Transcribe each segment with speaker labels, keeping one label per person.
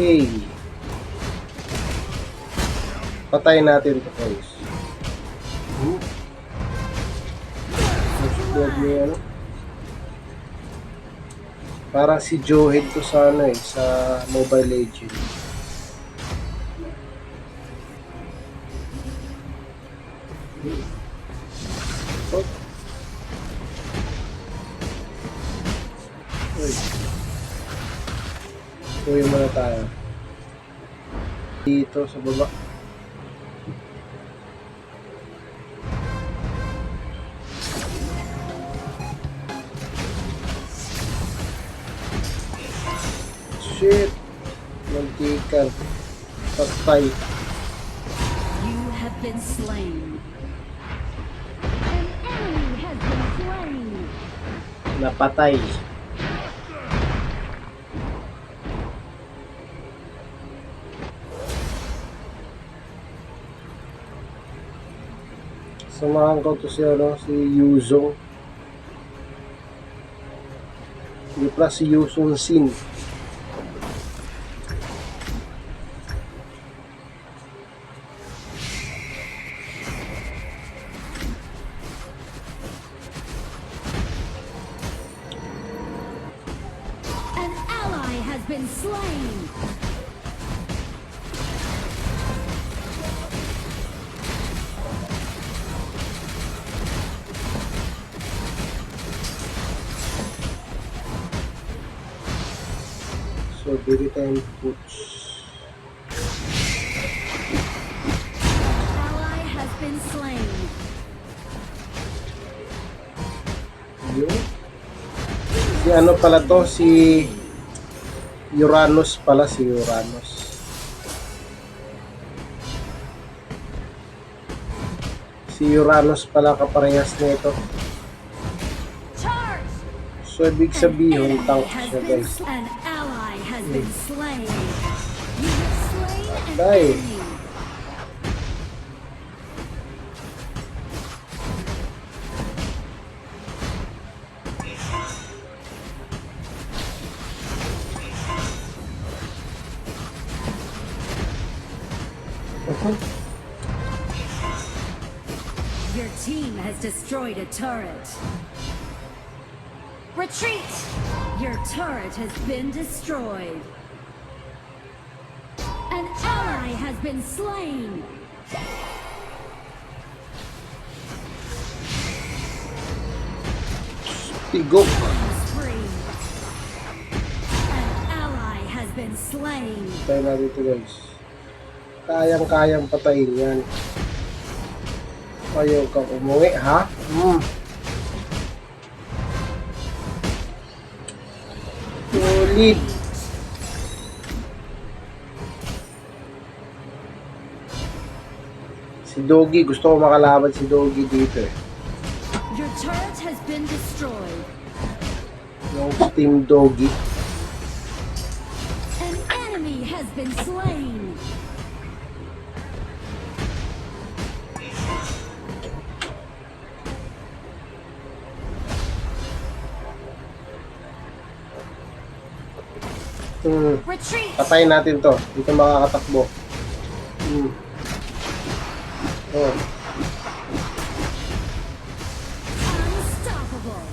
Speaker 1: Okay. Patayin natin ito, guys. Ano? Parang si Joehead to sa ano eh, sa Mobile Legends. Oh. Uy muna tayo. Dito sa baba. Shit. Mantikan. Patay.
Speaker 2: You have been slain. An enemy has been slain.
Speaker 1: Napatay. Samahan ko to si ano, si Yuzong. Hindi pala si Yuzong Sin.
Speaker 2: An ally has been slain.
Speaker 1: So, bili tayong puts.
Speaker 2: Ally has been slain.
Speaker 1: Yun. Si ano pala to, si Uranus pala, si Uranus. Si Uranus pala kaparehas nito.
Speaker 2: Charge!
Speaker 1: So, ibig sabihin, tank siya, guys.
Speaker 2: An ally has been slain. You have slain an
Speaker 1: Patay.
Speaker 2: enemy. Your team has destroyed a turret. Retreat! Your turret has been destroyed. An ally has been slain.
Speaker 1: Tigok.
Speaker 2: Spree. An ally has been slain.
Speaker 1: Patay na dito, guys. Kayang-kayang patayin yan. Ayaw kang umuwi, ha? Solid. Si Doggy, gusto ko makalaban si Doggy dito eh.
Speaker 2: Your turret has been destroyed.
Speaker 1: Yung Team Doggy.
Speaker 2: An enemy has been slain. Retreat!
Speaker 1: Patayin natin to. Dito makakatakbo. Oh.
Speaker 2: Unstoppable.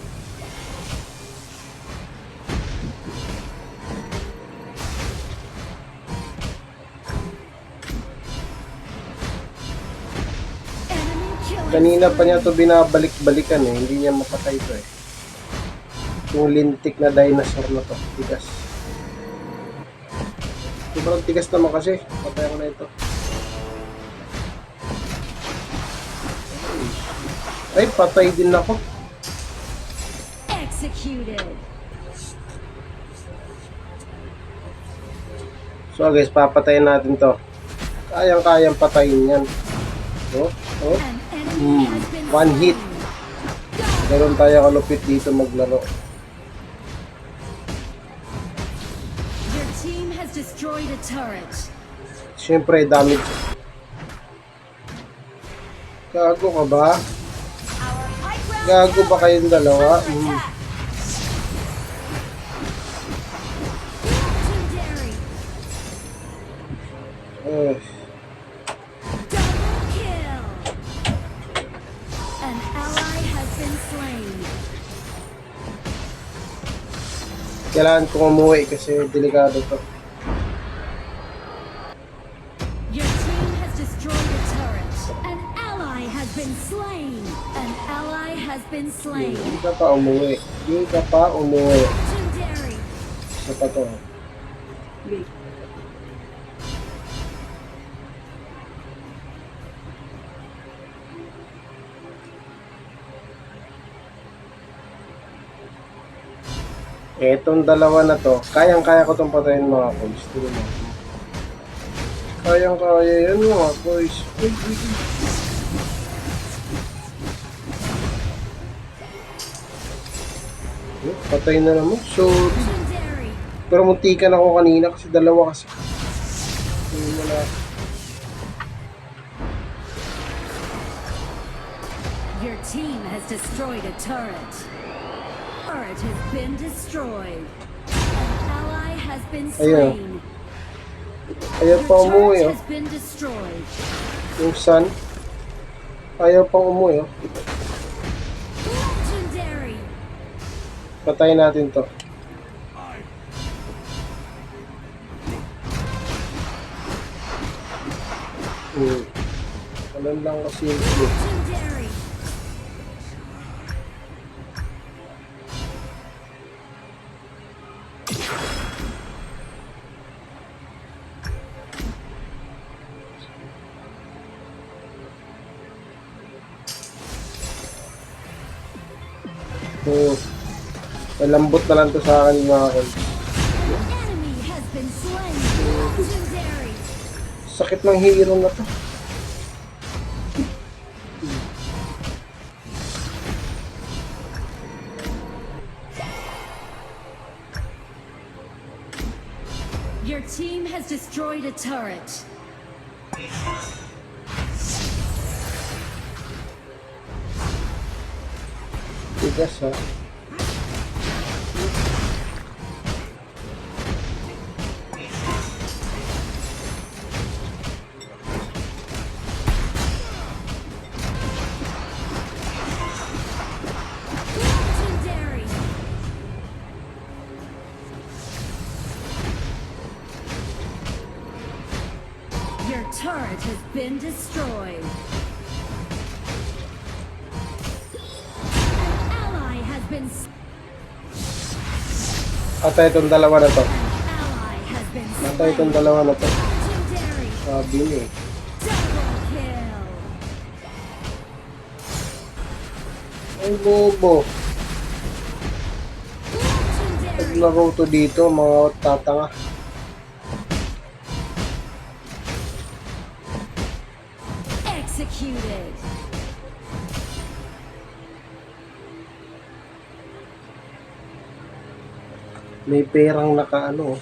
Speaker 2: Enemy killing.
Speaker 1: Kanina pa niya to binabalik-balikan eh. Hindi niya mapatay to eh. Yung lintik na dinosaur na to. Tigas. Sobrang tigas naman kasi. Patay ko na ito. Ay, patay din ako.
Speaker 2: Executed.
Speaker 1: So guys, papatayin natin to. Kayang-kayang patayin yan. Oh, oh.
Speaker 2: An enemy has been
Speaker 1: One hit.
Speaker 2: slain.
Speaker 1: Meron tayo kalupit dito maglaro.
Speaker 2: Your team has destroyed a turret.
Speaker 1: Siyempre, damage. Gago ka ba? Gago ba kayong dalawa?
Speaker 2: Legendary.
Speaker 1: Eh,
Speaker 2: Double kill. An ally has been slain.
Speaker 1: kailangan kong umuwi kasi delikado to.
Speaker 2: Your team has destroyed a turret. An ally has been slain. An ally has been slain.
Speaker 1: Hindi ka pa umuwi. Hindi ka pa umuwi.
Speaker 2: Legendary.
Speaker 1: Sa pa to. Etong dalawa na to, kayang-kaya ko itong patayin mga boys. Tingnan mo. Kayang-kaya yan mga boys. Uy, uy, uy. Patay na naman. So,
Speaker 2: Legendary.
Speaker 1: pero muntikan ako kanina kasi dalawa kasi. Hindi mo na.
Speaker 2: Your team has destroyed a turret. Turret has been destroyed. An ally has been
Speaker 1: Ayun.
Speaker 2: slain.
Speaker 1: Ayaw
Speaker 2: Your
Speaker 1: pa umuwi
Speaker 2: turret
Speaker 1: oh.
Speaker 2: has been destroyed.
Speaker 1: Yung sun. Ayaw pang umuwi oh.
Speaker 2: Legendary.
Speaker 1: Patayin natin to. Alam lang kasi yung
Speaker 2: Legendary.
Speaker 1: malambot na lang to sa akin mga kol.
Speaker 2: Enemy has been slain. Legendary.
Speaker 1: Sakit ng hero na to.
Speaker 2: Your team has destroyed a turret.
Speaker 1: Tigas ha.
Speaker 2: Legendary. Your turret has been destroyed. An ally has been
Speaker 1: Atay itong dalawa na to.
Speaker 2: ally has been
Speaker 1: Atay itong
Speaker 2: slain.
Speaker 1: dalawa na to.
Speaker 2: Legendary.
Speaker 1: Sabi niya eh.
Speaker 2: Double kill.
Speaker 1: Ay bobo.
Speaker 2: Legendary.
Speaker 1: Naglaro to dito mga tatanga.
Speaker 2: Executed.
Speaker 1: May perang nakaano.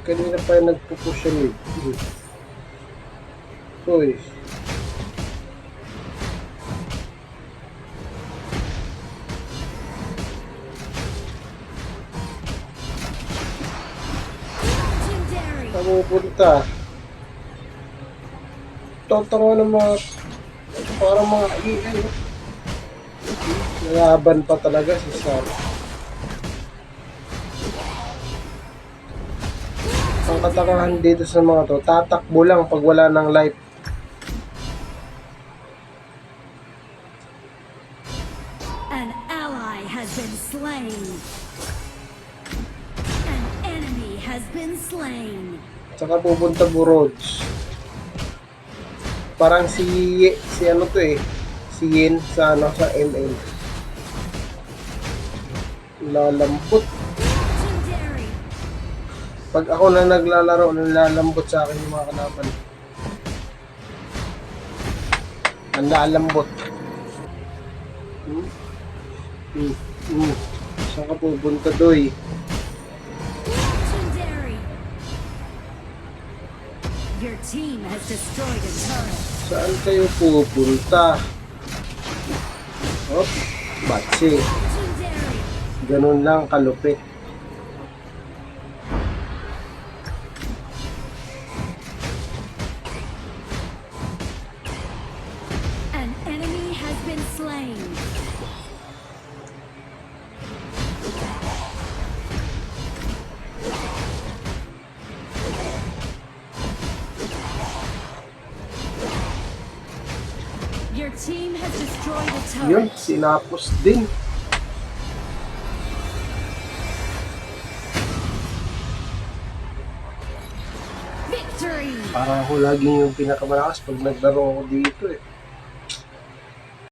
Speaker 1: Kanina pa yung nagpupush yan eh. Uy.
Speaker 2: Legendary.
Speaker 1: Napupunta. Totoo ng mga parang mga ano. Laban pa talaga si Sarah. Ang katakahan dito sa mga to, tatakbo lang pag wala ng life.
Speaker 2: An ally has been slain. An enemy has been slain.
Speaker 1: Tsaka pupunta Burods. Parang si ano to eh, si Yin sa ano sa ML. Lalambot.
Speaker 2: Legendary.
Speaker 1: Pag ako na naglalaro, nalalambot sa akin yung mga kalaban. Ang lalambot. Saan ka pupunta doy?
Speaker 2: Legendary. Your team has destroyed a turret.
Speaker 1: Saan kayo pupunta? Hop, batsi.
Speaker 2: Legendary.
Speaker 1: Ganun lang kalupit.
Speaker 2: team has destroyed a
Speaker 1: Yun,
Speaker 2: turret.
Speaker 1: sinapos din.
Speaker 2: Victory!
Speaker 1: Parang ako laging yung pinakamalakas pag naglaro ako dito eh.